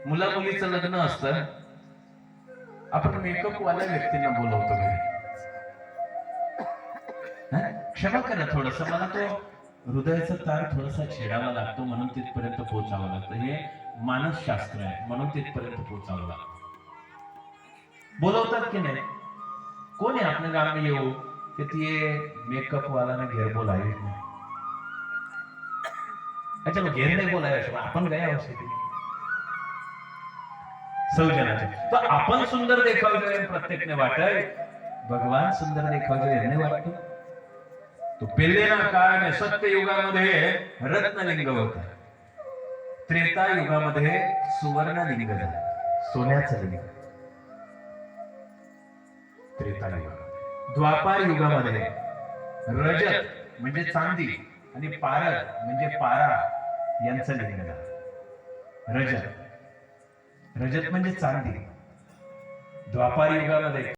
मुला मुलीचं लग्न असतं, आपण मेकअप वाल्या व्यक्तींना बोलवतो घरी. क्षमा करा, थोडस मला तो हृदयाचा तार थोडासा छेडावा लागतो, म्हणून तिथपर्यंत पोहोचावं लागतं. हे मानसशास्त्र आहे, म्हणून तिथपर्यंत पोहोचावं लागतं. बोलवतात की नाही? कोण है अपने गांव में येऊ कि ये मेकअप वाला ने घेर बोलाए. अच्छा, वो घेर नहीं बोलाया, आपण गया उसे सौजनाचे. तो आपण सुंदर देखावतोय प्रत्येकने वाटय, भगवान सुंदर देखावतोय यांनी वाटतो. तो पेलेना काळाने सत्य युगामध्ये रत्नलिंग होता, त्रेता युगामध्ये सुवर्णलिंग झालं, सोन्याचं लिंग. त्रेता युग, द्वापार युगामध्ये रजत म्हणजे चांदी आणि पारद म्हणजे पारा यांचं लिंग झालं. रजत म्हणजे चांदी. द्वापार युगामध्ये